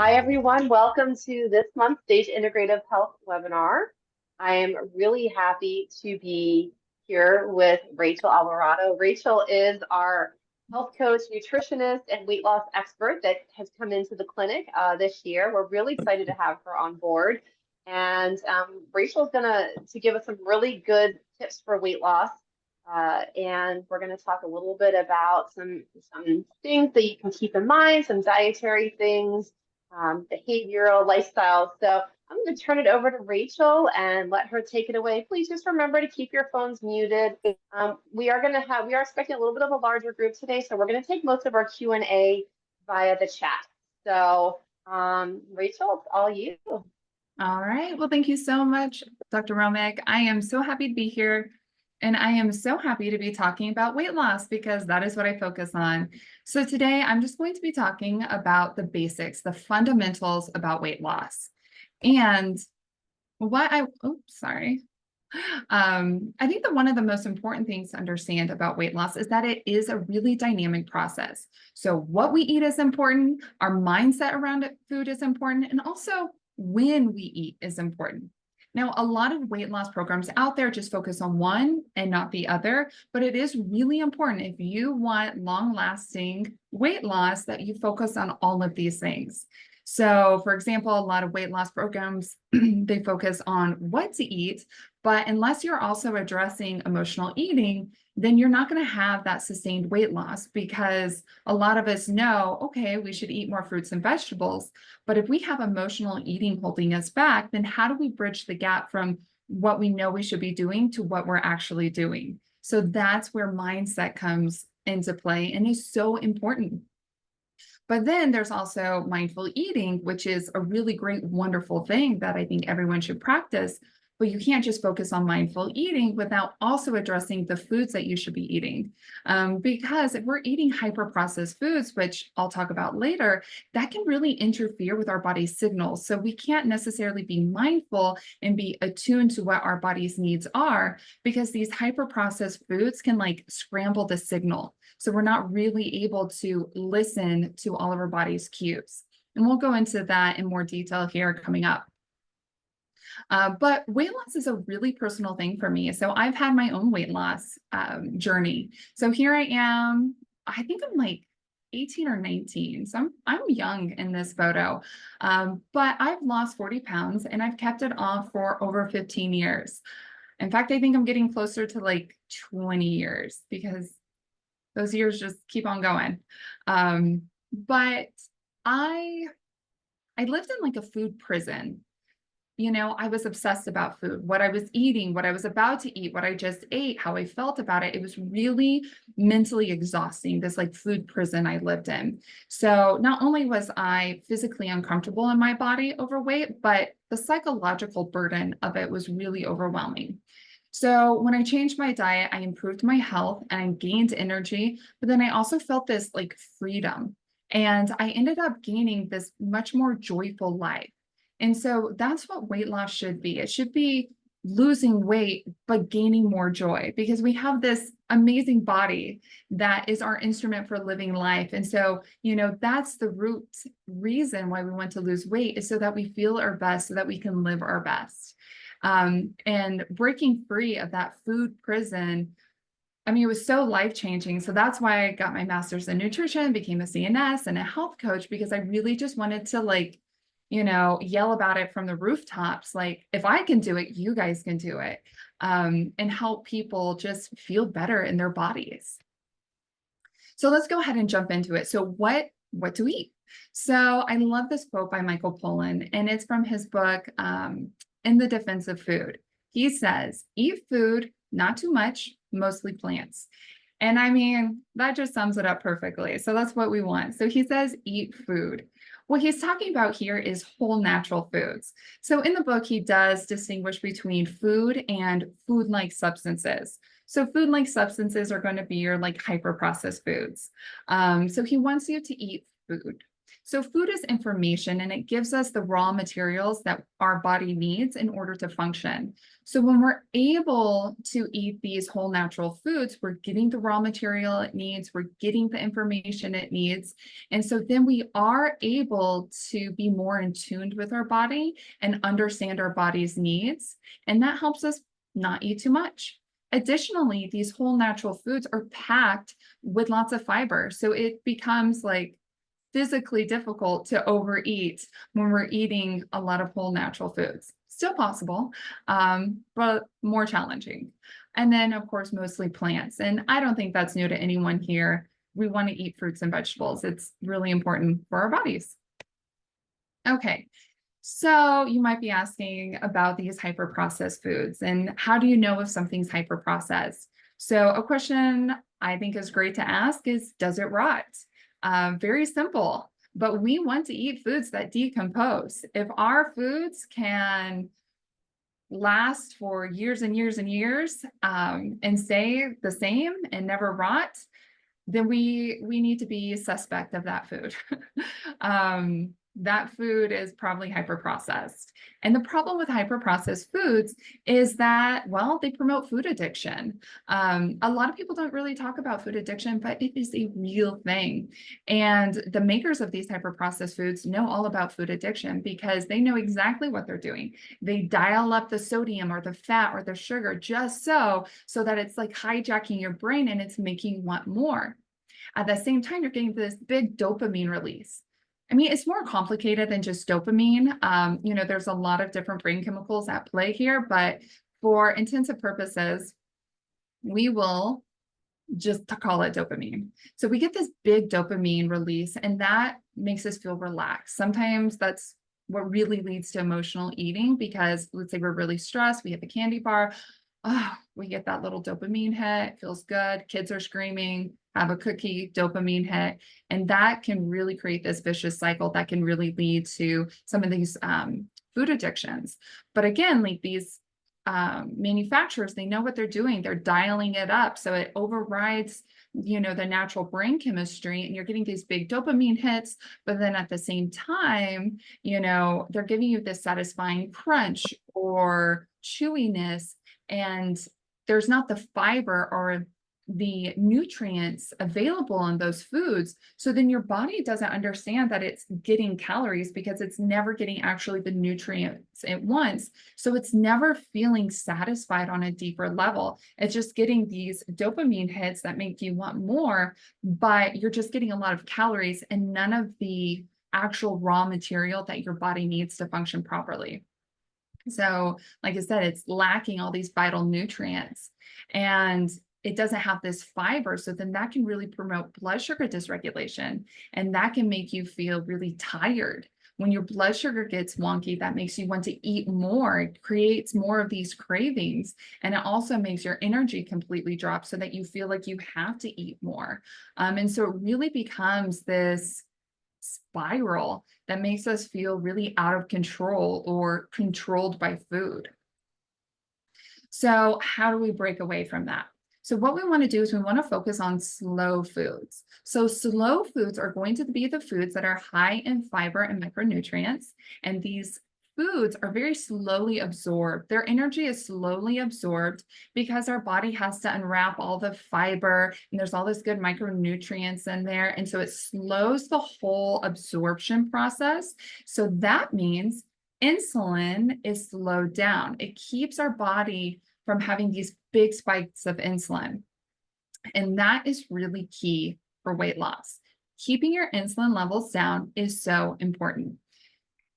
Hi, everyone. Welcome to this month's Stage Integrative Health webinar. I am really happy to be here with Rachel Alvarado. Rachel is our health coach, nutritionist, and weight loss expert that has come into the clinic this year. We're really excited to have her on board. And Rachel's to give us some really good tips for weight loss. And we're going to talk a little bit about some things that you can keep in mind, some dietary things, behavioral, lifestyle. So I'm going to turn it over to Rachel and let her take it away. Please just remember to keep your phones muted. We are expecting a little bit of a larger group today, so we're going to take most of our Q&A via the chat. So Rachel, it's all you. All right. Well, thank you so much, Dr. Romig. I am so happy to be here. And I am so happy to be talking about weight loss because that is what I focus on. So today I'm just going to be talking about the basics, the fundamentals about weight loss. And I think that one of the most important things to understand about weight loss is that it is a really dynamic process. So what we eat is important, our mindset around food is important, and also when we eat is important. Now, a lot of weight loss programs out there just focus on one and not the other, but it is really important if you want long-lasting weight loss that you focus on all of these things. So, for example, a lot of weight loss programs, they focus on what to eat, but unless you're also addressing emotional eating, then you're not going to have that sustained weight loss because a lot of us know, okay, we should eat more fruits and vegetables. But if we have emotional eating holding us back, then how do we bridge the gap from what we know we should be doing to what we're actually doing? So that's where mindset comes into play and is so important. But then there's also mindful eating, which is a really great, wonderful thing that I think everyone should practice. But you can't just focus on mindful eating without also addressing the foods that you should be eating. Because if we're eating hyper-processed foods, which I'll talk about later, that can really interfere with our body's signals. So we can't necessarily be mindful and be attuned to what our body's needs are because these hyper-processed foods can like scramble the signal. So we're not really able to listen to all of our body's cues. And we'll go into that in more detail here coming up. But weight loss is a really personal thing for me. So I've had my own weight loss journey. So here I am, I think I'm like 18 or 19. So I'm young in this photo, but I've lost 40 pounds and I've kept it off for over 15 years. In fact, I think I'm getting closer to like 20 years because those years just keep on going. But I lived in like a food prison. You know, I was obsessed about food, what I was eating, what I was about to eat, what I just ate, how I felt about it. It was really mentally exhausting, this like food prison I lived in. So not only was I physically uncomfortable in my body overweight, but the psychological burden of it was really overwhelming. So when I changed my diet, I improved my health and I gained energy, but then I also felt this like freedom. And I ended up gaining this much more joyful life. And so that's what weight loss should be. It should be losing weight, but gaining more joy because we have this amazing body that is our instrument for living life. And so, you know, that's the root reason why we want to lose weight is so that we feel our best, so that we can live our best. And breaking free of that food prison, I mean, it was so life-changing. So that's why I got my master's in nutrition, became a CNS and a health coach, because I really just wanted to like, you know, yell about it from the rooftops. Like, if I can do it, you guys can do it. And help people just feel better in their bodies. So let's go ahead and jump into it. So what to eat? So I love this quote by Michael Pollan, and it's from his book, In the Defense of Food. He says, eat food, not too much, mostly plants. And I mean, that just sums it up perfectly. So that's what we want. So he says, eat food. What he's talking about here is whole natural foods. So in the book, he does distinguish between food and food-like substances. So food-like substances are going to be your like hyper-processed foods. So he wants you to eat food. So food is information, and it gives us the raw materials that our body needs in order to function. So when we're able to eat these whole natural foods, we're getting the raw material it needs, we're getting the information it needs. And so then we are able to be more in tune with our body and understand our body's needs. And that helps us not eat too much. Additionally, these whole natural foods are packed with lots of fiber. So it becomes like physically difficult to overeat when we're eating a lot of whole natural foods. Still possible, but more challenging. And then, of course, mostly plants. And I don't think that's new to anyone here. We want to eat fruits and vegetables. It's really important for our bodies. Okay, so you might be asking about these hyper-processed foods and how do you know if something's hyper-processed? So a question I think is great to ask is, does it rot? Very simple, but we want to eat foods that decompose. If our foods can last for years and years and years and stay the same and never rot, then we need to be suspect of that food. That food is probably hyper-processed. And the problem with hyper-processed foods is that, well, they promote food addiction. A lot of people don't really talk about food addiction, but it is a real thing. And the makers of these hyper-processed foods know all about food addiction because they know exactly what they're doing. They dial up the sodium or the fat or the sugar just so that it's like hijacking your brain and it's making you want more. At the same time, you're getting this big dopamine release. I mean, it's more complicated than just dopamine. There's a lot of different brain chemicals at play here, but for intensive purposes, we will just call it dopamine. So we get this big dopamine release, and that makes us feel relaxed. Sometimes that's what really leads to emotional eating because let's say we're really stressed, we have a candy bar, we get that little dopamine hit, feels good, kids are screaming, have a cookie, dopamine hit, and that can really create this vicious cycle that can really lead to some of these food addictions. But again, like these manufacturers, they know what they're doing. They're dialing it up so it overrides the natural brain chemistry, and you're getting these big dopamine hits, but then at the same time, they're giving you this satisfying crunch or chewiness, and there's not the fiber or the nutrients available in those foods. So then your body doesn't understand that it's getting calories because it's never getting actually the nutrients it wants. So it's never feeling satisfied on a deeper level. It's just getting these dopamine hits that make you want more, but you're just getting a lot of calories and none of the actual raw material that your body needs to function properly. So, like I said, it's lacking all these vital nutrients. And it doesn't have this fiber. So then that can really promote blood sugar dysregulation. And that can make you feel really tired. When your blood sugar gets wonky, that makes you want to eat more. It creates more of these cravings. And it also makes your energy completely drop so that you feel like you have to eat more. And so it really becomes this spiral that makes us feel really out of control or controlled by food. So how do we break away from that? So what we want to do is we want to focus on slow foods. So slow foods are going to be the foods that are high in fiber and micronutrients. And these foods are very slowly absorbed. Their energy is slowly absorbed because our body has to unwrap all the fiber and there's all this good micronutrients in there. And so it slows the whole absorption process. So that means insulin is slowed down. It keeps our body from having these big spikes of insulin. And that is really key for weight loss. Keeping your insulin levels down is so important.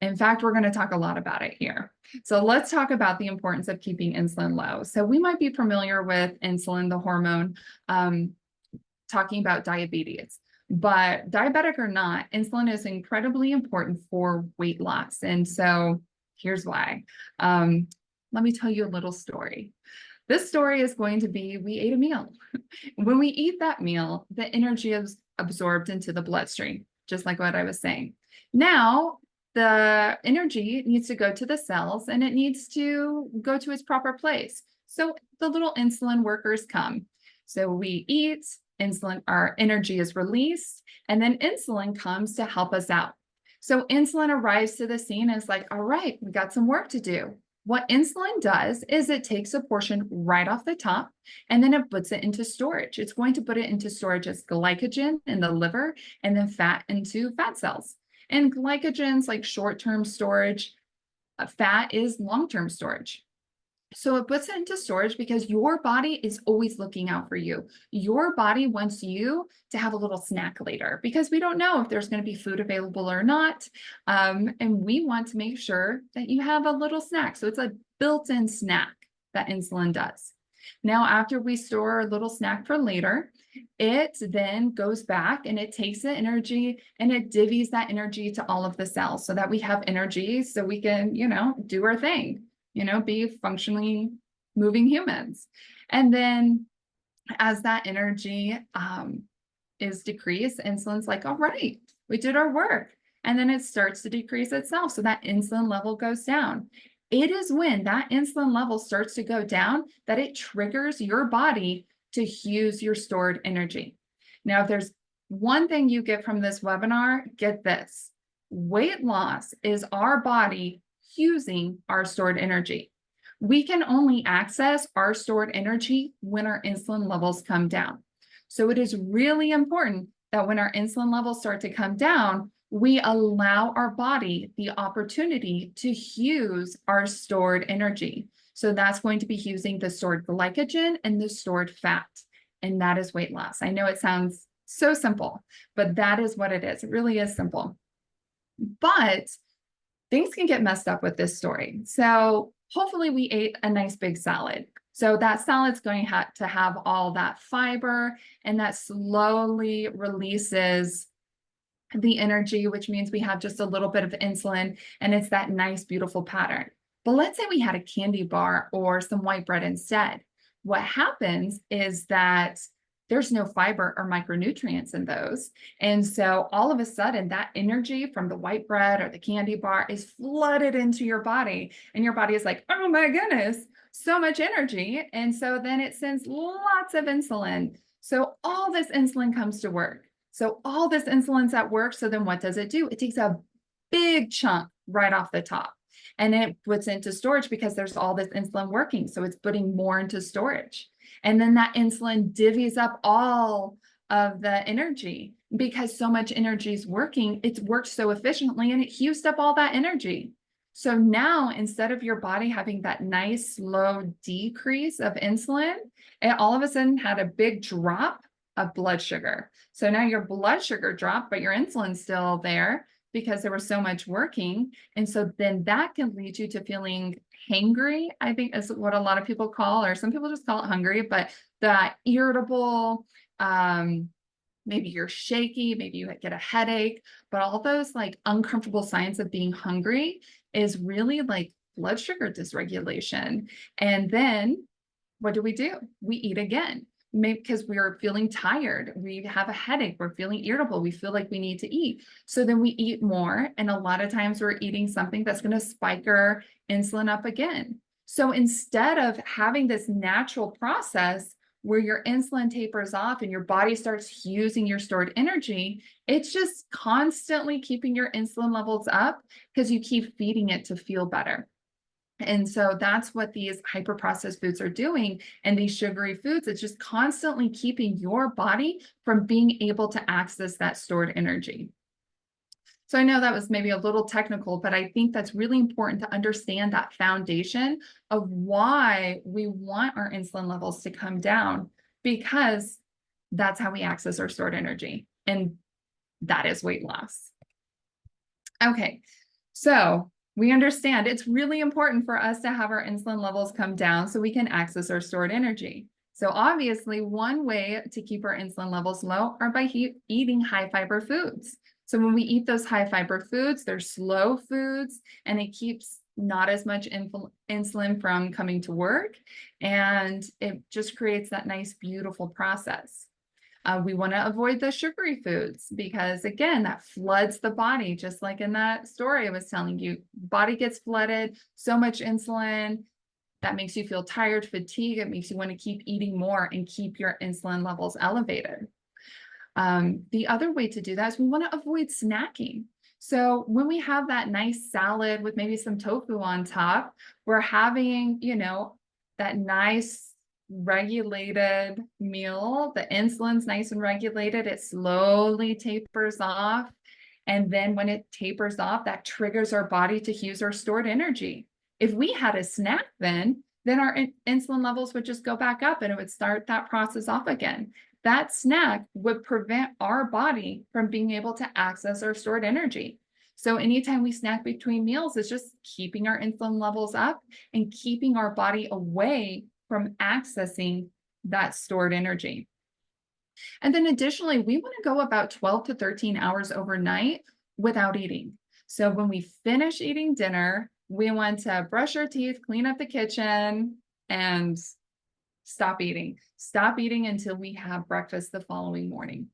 In fact, we're going to talk a lot about it here. So let's talk about the importance of keeping insulin low. So we might be familiar with insulin, the hormone, talking about diabetes. But diabetic or not, insulin is incredibly important for weight loss. And so here's why. Let me tell you a little story. This story is going to be, we ate a meal. When we eat that meal, the energy is absorbed into the bloodstream, just like what I was saying. Now, the energy needs to go to the cells and it needs to go to its proper place. So the little insulin workers come. So we eat, insulin, our energy is released, and then insulin comes to help us out. So insulin arrives to the scene and is like, all right, we got some work to do. What insulin does is it takes a portion right off the top and then it puts it into storage. It's going to put it into storage as glycogen in the liver and then fat into fat cells. And glycogen's like short-term storage, fat is long-term storage. So it puts it into storage because your body is always looking out for you. Your body wants you to have a little snack later because we don't know if there's going to be food available or not. And we want to make sure that you have a little snack. So it's a built-in snack that insulin does. Now, after we store a little snack for later, it then goes back and it takes the energy and it divvies that energy to all of the cells so that we have energy so we can, do our thing. Be functionally moving humans. And then as that energy is decreased, insulin's like, all right, we did our work. And then it starts to decrease itself. So that insulin level goes down. It is when that insulin level starts to go down that it triggers your body to use your stored energy. Now, if there's one thing you get from this webinar, get this. Weight loss is our body using our stored energy. We can only access our stored energy when our insulin levels come down. So it is really important that when our insulin levels start to come down, we allow our body the opportunity to use our stored energy. So that's going to be using the stored glycogen and the stored fat. And that is weight loss. I know it sounds so simple, but that is what it is. It really is simple. But things can get messed up with this story. So hopefully we ate a nice big salad. So that salad's going to have all that fiber and that slowly releases the energy, which means we have just a little bit of insulin and it's that nice, beautiful pattern. But let's say we had a candy bar or some white bread instead. What happens is that there's no fiber or micronutrients in those. And so all of a sudden that energy from the white bread or the candy bar is flooded into your body. And your body is like, oh my goodness, so much energy. And so then it sends lots of insulin. So all this insulin comes to work. So all this insulin's at work. So then what does it do? It takes a big chunk right off the top and it puts into storage because there's all this insulin working. So it's putting more into storage. And then that insulin divvies up all of the energy because so much energy is working. It's worked so efficiently and it used up all that energy. So now instead of your body having that nice slow decrease of insulin, it all of a sudden had a big drop of blood sugar. So now your blood sugar dropped, but your insulin's still there because there was so much working. And so then that can lead you to feeling hangry, I think is what a lot of people call, or some people just call it hungry, but that irritable, maybe you're shaky, maybe you get a headache, but all those like uncomfortable signs of being hungry is really like blood sugar dysregulation. And then what do? We eat again. Maybe because we're feeling tired, we have a headache, we're feeling irritable, we feel like we need to eat. So then we eat more. And a lot of times we're eating something that's going to spike our insulin up again. So instead of having this natural process where your insulin tapers off and your body starts using your stored energy, it's just constantly keeping your insulin levels up because you keep feeding it to feel better. And so that's what these hyper-processed foods are doing. And these sugary foods, it's just constantly keeping your body from being able to access that stored energy. So I know that was maybe a little technical, but I think that's really important to understand that foundation of why we want our insulin levels to come down, because that's how we access our stored energy. And that is weight loss. Okay, so we understand it's really important for us to have our insulin levels come down so we can access our stored energy. So obviously, one way to keep our insulin levels low are by eating high fiber foods. So when we eat those high fiber foods, they're slow foods and it keeps not as much insulin from coming to work. And it just creates that nice, beautiful process. We want to avoid the sugary foods because, again, that floods the body, just like in that story I was telling you. Body gets flooded, so much insulin, That makes you feel tired, fatigued. It makes you want to keep eating more and keep your insulin levels elevated. The other way to do that is we want to avoid snacking. So when we have that nice salad with maybe some tofu on top, we're having, that nice regulated meal. The insulin's nice and regulated. It slowly tapers off. And then when it tapers off, that triggers our body to use our stored energy. If we had a snack then our insulin levels would just go back up and it would start that process off again. That snack would prevent our body from being able to access our stored energy. So anytime we snack between meals, it's just keeping our insulin levels up and keeping our body away from accessing that stored energy. And then additionally, we want to go about 12 to 13 hours overnight without eating. So when we finish eating dinner, we want to brush our teeth, clean up the kitchen, and stop eating. Stop eating until we have breakfast the following morning.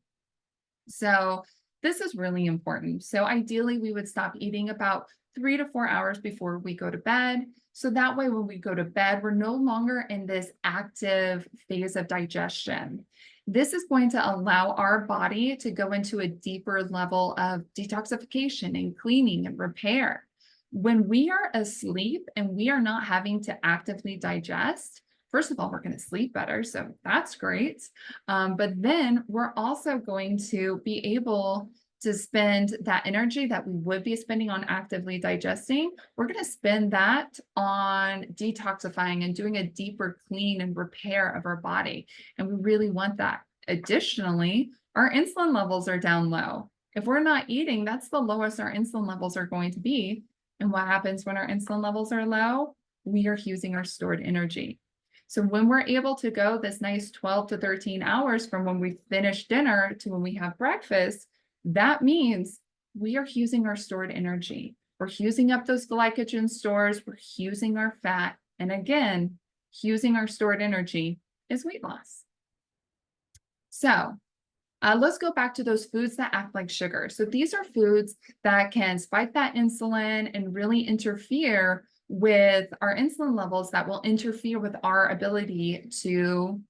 So this is really important. So ideally, we would stop eating about 3 to 4 hours before we go to bed. So that way, when we go to bed, we're no longer in this active phase of digestion. This is going to allow our body to go into a deeper level of detoxification and cleaning and repair. When we are asleep and we are not having to actively digest, first of all, we're going to sleep better. So that's great. But then we're also going to be able to spend that energy that we would be spending on actively digesting. We're going to spend that on detoxifying and doing a deeper clean and repair of our body. And we really want that. Additionally, our insulin levels are down low. If we're not eating, that's the lowest our insulin levels are going to be. And what happens when our insulin levels are low? We are using our stored energy. So when we're able to go this nice 12 to 13 hours from when we finish dinner to when we have breakfast, that means we are using our stored energy. We're using up those glycogen stores. We're using our fat. And again, using our stored energy is weight loss. So let's go back to those foods that act like sugar. So these are foods that can spike that insulin and really interfere with our insulin levels that will interfere with our ability to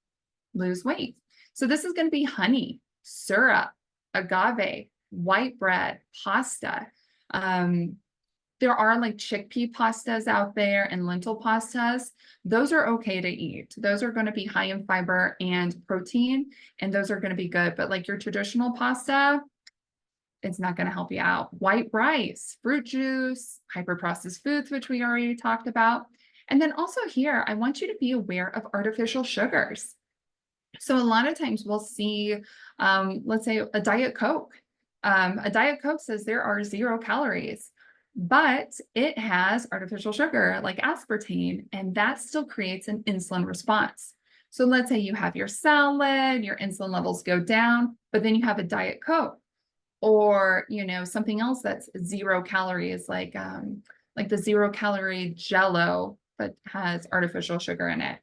lose weight. So this is going to be honey, syrup, agave, white bread, pasta. There are like chickpea pastas out there and lentil pastas. Those are okay to eat. Those are going to be high in fiber and protein, and those are going to be good. But like your traditional pasta, it's not going to help you out. White rice, fruit juice, hyper-processed foods, which we already talked about. And then also here, I want you to be aware of artificial sugars. So a lot of times we'll see, let's say a Diet Coke. A Diet Coke says there are 0 calories, but it has artificial sugar like aspartame, and that still creates an insulin response. So let's say you have your salad, your insulin levels go down, but then you have a Diet Coke. Or, something else that's 0 calories, like the 0 calorie Jello, but has artificial sugar in it.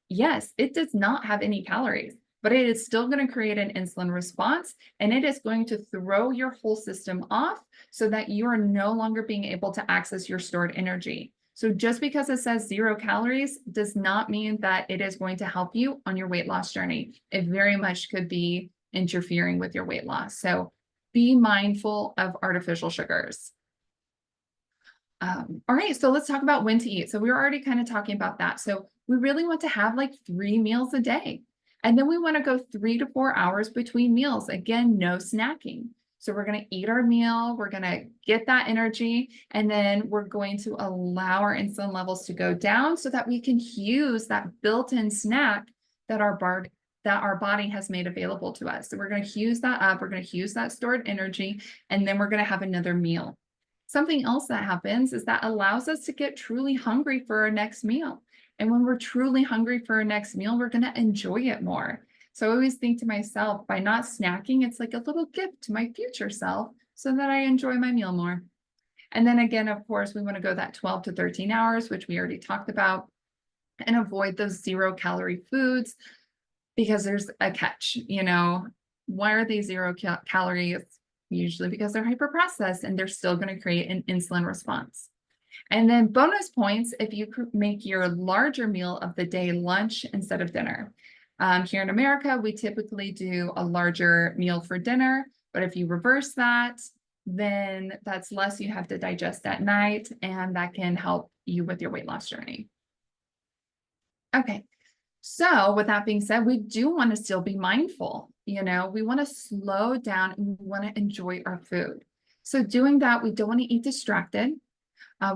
Yes, it does not have any calories, but it is still going to create an insulin response, and it is going to throw your whole system off so that you are no longer being able to access your stored energy. So just because it says 0 calories does not mean that it is going to help you on your weight loss journey. It very much could be interfering with your weight loss. So be mindful of artificial sugars. All right, so let's talk about when to eat. So we were already kind of talking about that. So we really want to have like 3 meals a day. And then we want to go 3 to 4 hours between meals. Again, no snacking. So we're going to eat our meal, we're going to get that energy, and then we're going to allow our insulin levels to go down so that we can use that built-in snack that our body has made available to us. So we're going to use that up, we're going to use that stored energy, and then we're going to have another meal. Something else that happens is that allows us to get truly hungry for our next meal. And when we're truly hungry for our next meal, we're going to enjoy it more. So I always think to myself, by not snacking, it's like a little gift to my future self so that I enjoy my meal more. And then again, of course, we want to go that 12 to 13 hours, which we already talked about, and avoid those 0 calorie foods because there's a catch. Why are they 0 calories? Usually because they're hyper processed and they're still going to create an insulin response. And then bonus points if you make your larger meal of the day lunch instead of dinner. Here in America, we typically do a larger meal for dinner, but if you reverse that, then that's less you have to digest at night, and that can help you with your weight loss journey. Okay, so with that being said, we do want to still be mindful. We want to slow down and we want to enjoy our food. So doing that, we don't want to eat distracted.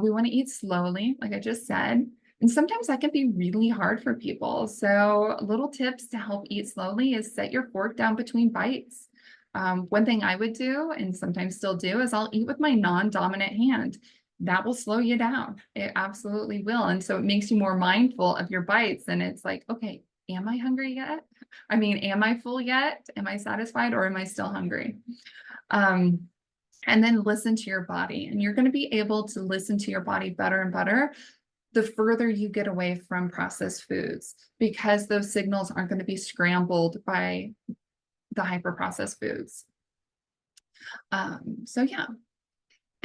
We want to eat slowly, like I just said. And sometimes that can be really hard for people. So little tips to help eat slowly is set your fork down between bites. One thing I would do, and sometimes still do, is I'll eat with my non-dominant hand. That will slow you down. It absolutely will. And so it makes you more mindful of your bites. And it's like, okay, am I hungry yet? I mean, am I full yet? Am I satisfied, or am I still hungry? And then listen to your body. And you're going to be able to listen to your body better and better the further you get away from processed foods, because those signals aren't going to be scrambled by the hyper-processed foods. So yeah.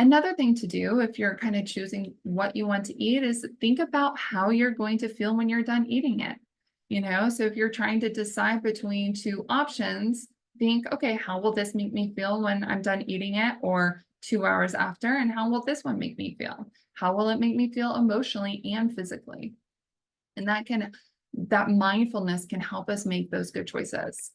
Another thing to do if you're kind of choosing what you want to eat is think about how you're going to feel when you're done eating it. So if you're trying to decide between two options, think, okay, how will this make me feel when I'm done eating it, or 2 hours after? And how will this one make me feel? How will it make me feel emotionally and physically? And that mindfulness can help us make those good choices.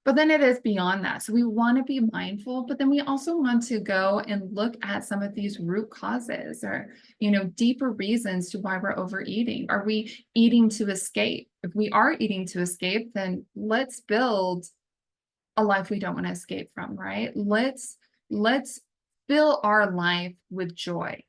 But then it is beyond that. So we want to be mindful, but then we also want to go and look at some of these root causes, or, deeper reasons to why we're overeating. Are we eating to escape? If we are eating to escape, then let's build a life we don't want to escape from, right? Let's fill our life with joy.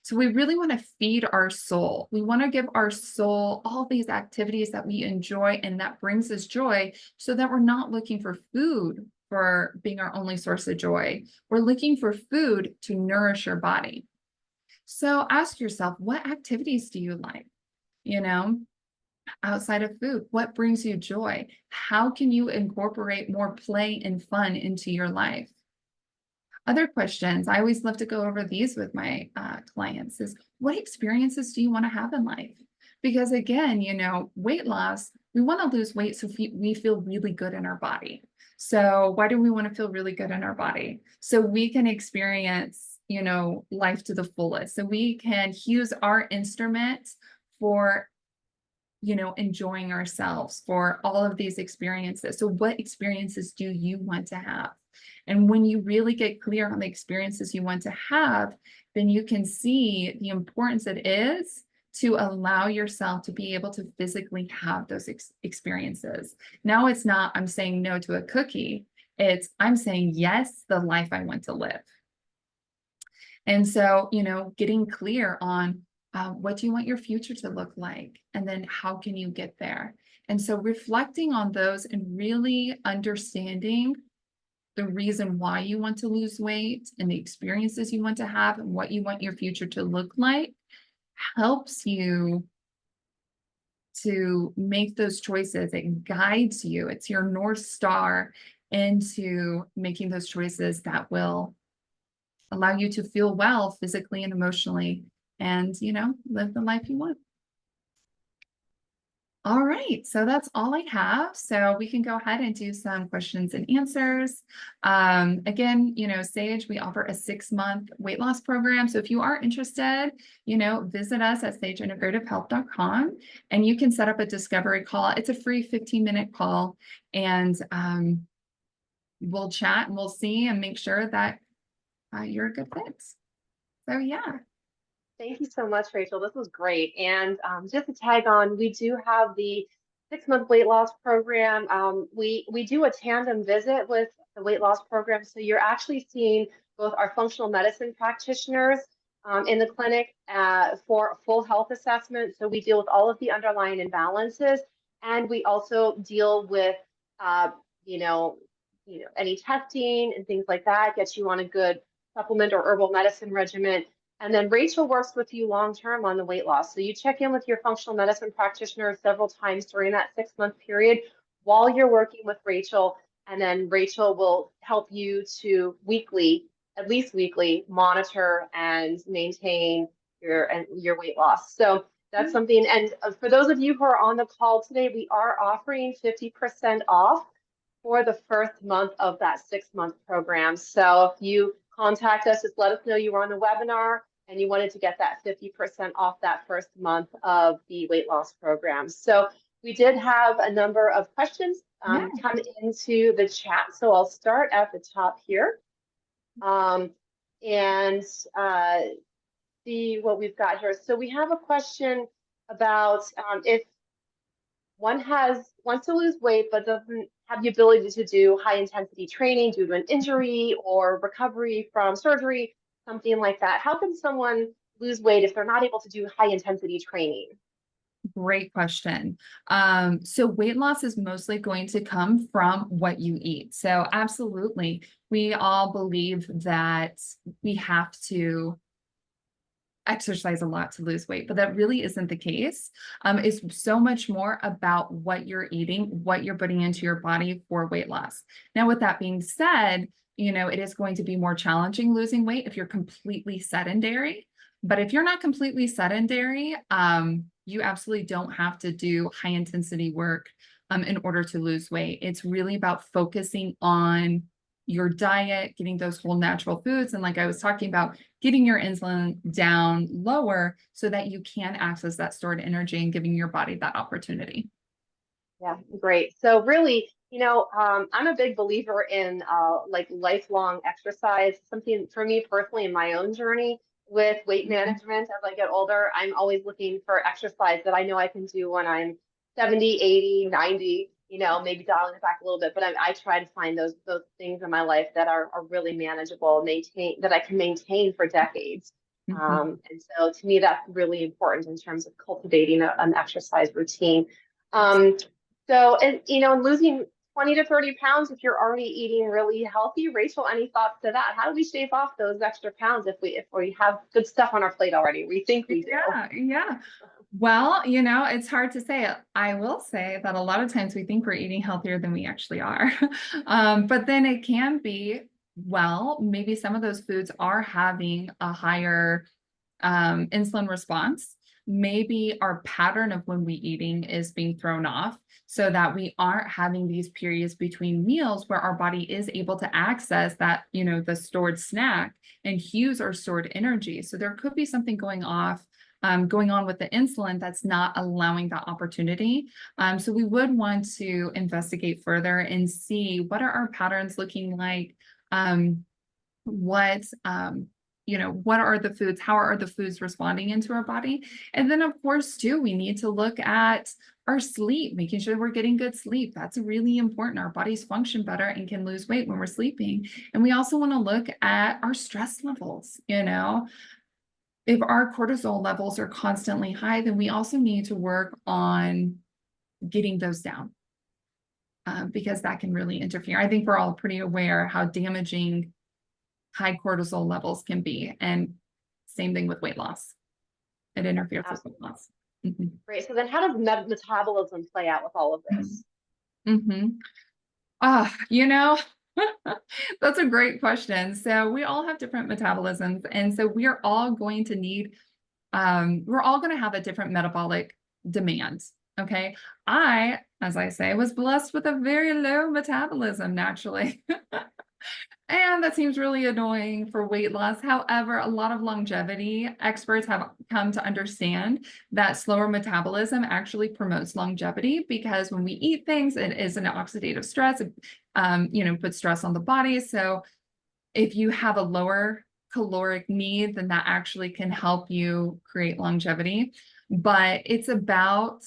So we really want to feed our soul. We want to give our soul all these activities that we enjoy and that brings us joy, so that we're not looking for food for being our only source of joy. We're looking for food to nourish your body. So ask yourself, what activities do you like? Outside of food, what brings you joy? How can you incorporate more play and fun into your life? Other questions, I always love to go over these with my clients, is what experiences do you want to have in life? Because again, weight loss, we want to lose weight so we feel really good in our body. So why do we want to feel really good in our body? So we can experience, life to the fullest. So we can use our instrument for enjoying ourselves, for all of these experiences. So what experiences do you want to have? And when you really get clear on the experiences you want to have, then you can see the importance it is to allow yourself to be able to physically have those experiences. Now it's not, I'm saying no to a cookie. It's, I'm saying yes, the life I want to live. And so, getting clear on what do you want your future to look like? And then how can you get there? And so reflecting on those and really understanding the reason why you want to lose weight and the experiences you want to have and what you want your future to look like helps you to make those choices. It guides you. It's your North Star into making those choices that will allow you to feel well physically and emotionally, and, live the life you want. All right, so that's all I have. So we can go ahead and do some questions and answers. Again, Sage, we offer a 6-month weight loss program. So if you are interested, visit us at sageintegrativehealth.com, and you can set up a discovery call. It's a free 15-minute call, and we'll chat and we'll see and make sure that you're a good fit. So yeah. Thank you so much, Rachel. This was great. And just to tag on, we do have the 6-month weight loss program. We do a tandem visit with the weight loss program. So you're actually seeing both our functional medicine practitioners in the clinic for full health assessment. So we deal with all of the underlying imbalances, and we also deal with any testing and things like that, get you on a good supplement or herbal medicine regimen. And then Rachel works with you long-term on the weight loss. So you check in with your functional medicine practitioner several times during that 6-month period while you're working with Rachel. And then Rachel will help you to weekly at least weekly, monitor and maintain your weight loss. So that's something. And for those of you who are on the call today, we are offering 50% off for the first month of that 6-month program. So if you contact us, just let us know you were on the webinar and you wanted to get that 50% off that first month of the weight loss program. So we did have a number of questions come into the chat. So I'll start at the top here and see what we've got here. So we have a question about if one wants to lose weight but doesn't have the ability to do high intensity training due to an injury or recovery from surgery, something like that. How can someone lose weight if they're not able to do high intensity training? Great question. So weight loss is mostly going to come from what you eat. So absolutely, we all believe that we have to exercise a lot to lose weight, but that really isn't the case. It's so much more about what you're eating, what you're putting into your body for weight loss. Now, with that being said, it is going to be more challenging losing weight if you're completely sedentary. But if you're not completely sedentary, you absolutely don't have to do high intensity work in order to lose weight. It's really about focusing on your diet, getting those whole natural foods. And like I was talking about, getting your insulin down lower so that you can access that stored energy and giving your body that opportunity. Yeah, great. So really, I'm a big believer in like lifelong exercise. Something for me personally in my own journey with weight management as I get older, I'm always looking for exercise that I know I can do when I'm 70, 80, 90, maybe dialing it back a little bit, but I try to find those things in my life that are really manageable, that I can maintain for decades. And so to me, that's really important in terms of cultivating an exercise routine. So, and losing 20 to 30 pounds if you're already eating really healthy. Rachel, any thoughts to that? How do we shave off those extra pounds if we have good stuff on our plate already? We think we do. Yeah. Well, it's hard to say. I will say that a lot of times we think we're eating healthier than we actually are. But then it can be, maybe some of those foods are having a higher insulin response. Maybe our pattern of when we eating is being thrown off so that we aren't having these periods between meals where our body is able to access that, the stored snack and use our stored energy. So there could be something going on with the insulin that's not allowing that opportunity. So we would want to investigate further and see what are our patterns looking like, what are the foods, how are the foods responding into our body? And then of course too, we need to look at our sleep, making sure we're getting good sleep. That's really important. Our bodies function better and can lose weight when we're sleeping. And we also want to look at our stress levels. If our cortisol levels are constantly high, then we also need to work on getting those down because that can really interfere. I think we're all pretty aware how damaging high cortisol levels can be. And same thing with weight loss. It interferes with weight loss. Great. So then how does metabolism play out with all of this? That's a great question. So we all have different metabolisms. And so we are all going to need, we're all going to have a different metabolic demand. Okay. As I say, was blessed with a very low metabolism naturally. And that seems really annoying for weight loss. However, a lot of longevity experts have come to understand that slower metabolism actually promotes longevity because when we eat things, it is an oxidative stress, puts stress on the body. So if you have a lower caloric need, then that actually can help you create longevity. But it's about,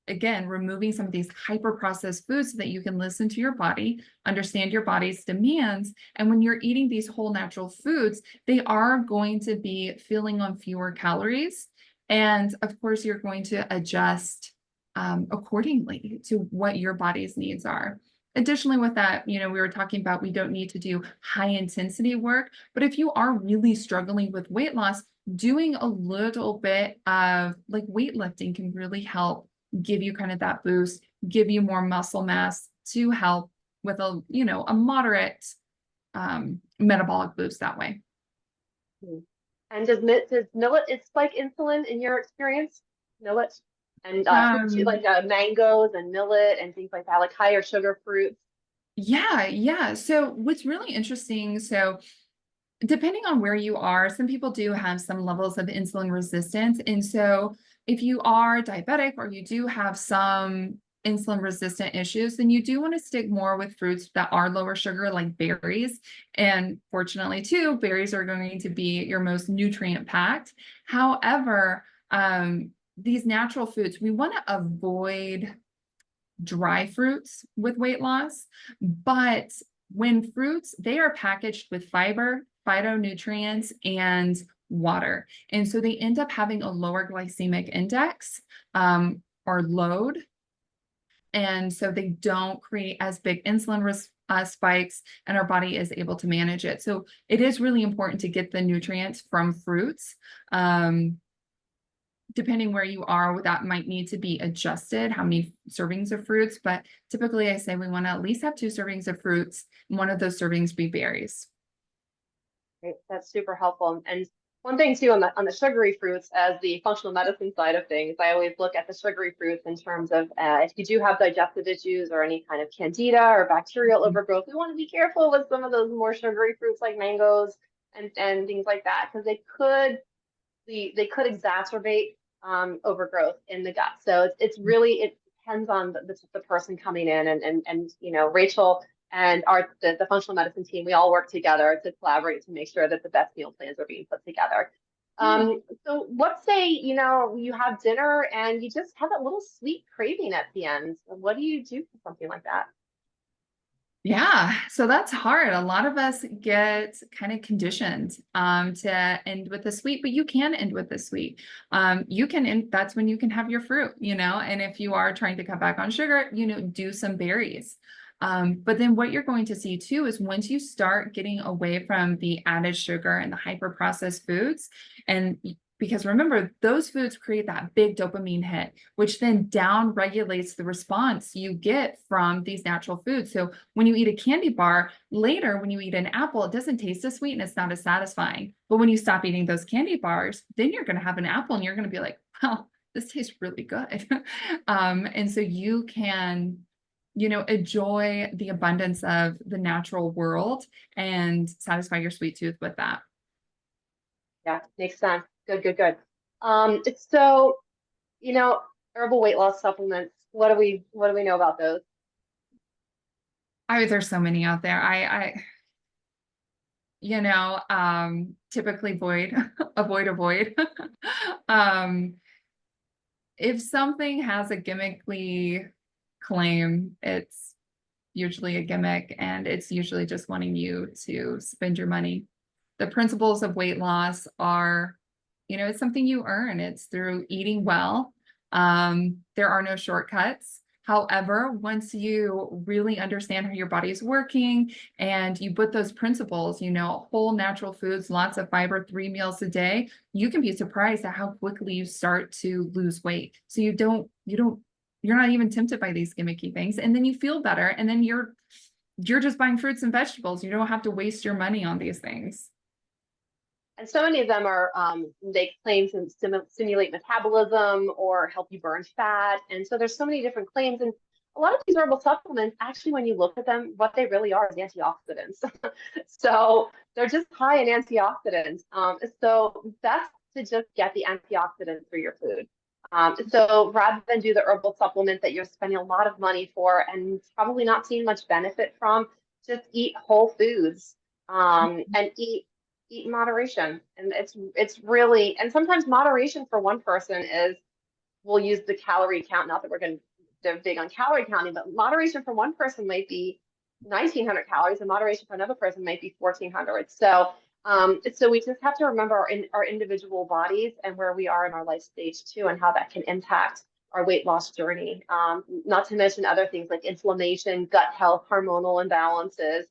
again, removing some of these hyper processed foods so that you can listen to your body, understand your body's demands. And when you're eating these whole natural foods, they are going to be filling on fewer calories. And of course, you're going to adjust accordingly to what your body's needs are. Additionally, with that, we were talking about we don't need to do high intensity work, but if you are really struggling with weight loss, doing a little bit of like weightlifting can really help give you kind of that boost, give you more muscle mass to help with a moderate metabolic boost that way. Mhm. And does millet, it's like insulin in your experience? Millet and fruit, like Um, mangoes and millet and things like that, like higher sugar fruits. yeah. So what's really interesting, so depending on where you are, some people do have some levels of insulin resistance. And so if you are diabetic or you do have some insulin resistant issues, then you do want to stick more with fruits that are lower sugar, like berries. And fortunately, too, berries are going to be your most nutrient packed. However, these natural foods, we want to avoid dry fruits with weight loss, but when fruits, they are packaged with fiber, phytonutrients, and water. And so they end up having a lower glycemic index or load. And so they don't create as big insulin spikes, and our body is able to manage it. So it is really important to get the nutrients from fruits. Depending where you are, that might need to be adjusted, how many servings of fruits, but typically I say we want to at least have 2 servings of fruits, and one of those servings be berries. Right? That's super helpful. And one thing too on the sugary fruits, as the functional medicine side of things, I always look at the sugary fruits in terms of if you do have digestive issues or any kind of candida or bacterial overgrowth, we want to be careful with some of those more sugary fruits like mangoes and things like that, because they could exacerbate overgrowth in the gut. So it's really, it depends on the person coming in, and Rachel and the functional medicine team, we all work together to collaborate to make sure that the best meal plans are being put together. So let's say, you have dinner and you just have that little sweet craving at the end. What do you do for something like that? Yeah, so that's hard. A lot of us get kind of conditioned to end with the sweet, but you can end with the sweet. You can end, that's when you can have your fruit, and if you are trying to cut back on sugar, do some berries. But then what you're going to see too is once you start getting away from the added sugar and the hyper processed foods, and because remember, those foods create that big dopamine hit, which then down regulates the response you get from these natural foods. So when you eat a candy bar, later when you eat an apple, it doesn't taste as sweet and it's not as satisfying. But when you stop eating those candy bars, then you're going to have an apple and you're going to be like, well, this tastes really good. And so you can, enjoy the abundance of the natural world and satisfy your sweet tooth with that. Yeah, makes sense. Good, good, good. So, you know, herbal weight loss supplements, what do we know about those? There's so many out there. Typically avoid. Um, if something has a gimmickly claim, it's usually a gimmick, and it's usually just wanting you to spend your money. The principles of weight loss are, it's something you earn. It's through eating well. There are no shortcuts. However, once you really understand how your body is working and you put those principles, whole natural foods, lots of fiber, 3 meals a day, you can be surprised at how quickly you start to lose weight. So you're not even tempted by these gimmicky things. And then you feel better. And then you're just buying fruits and vegetables. You don't have to waste your money on these things. And so many of them are, they claim to stimulate metabolism or help you burn fat. And so there's so many different claims. And a lot of these herbal supplements, actually, when you look at them, what they really are is antioxidants. So they're just high in antioxidants. So that's to just get the antioxidants through your food. So rather than do the herbal supplement that you're spending a lot of money for and probably not seeing much benefit from, just eat whole foods, and eat in moderation. And it's really, and sometimes moderation for one person is, we'll use the calorie count, not that they're big on calorie counting, but moderation for one person might be 1900 calories and moderation for another person might be 1400. So we just have to remember our individual bodies and where we are in our life stage too, and how that can impact our weight loss journey. Not to mention other things like inflammation, gut health, hormonal imbalances,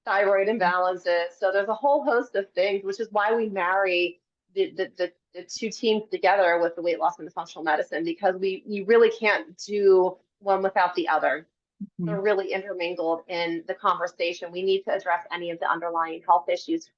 thyroid imbalances. So there's a whole host of things, which is why we marry the two teams together with the weight loss and the functional medicine, because you really can't do one without the other. Mhm. they're really intermingled in the conversation. We need to address any of the underlying health issues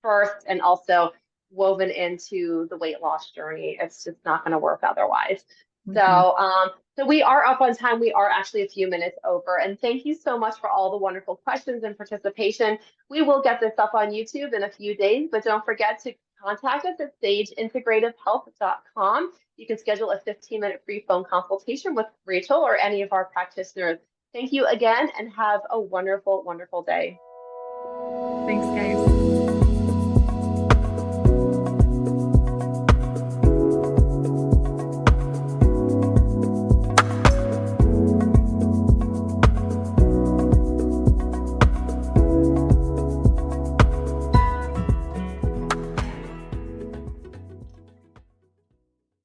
first, and also woven into the weight loss journey. It's just not going to work otherwise. Mhm. So we are up on time. We are actually a few minutes over. And thank you so much for all the wonderful questions and participation. We will get this up on YouTube in a few days, but don't forget to contact us at sageintegrativehealth.com. You can schedule a 15-minute free phone consultation with Rachel or any of our practitioners. Thank you again and have a wonderful, wonderful day.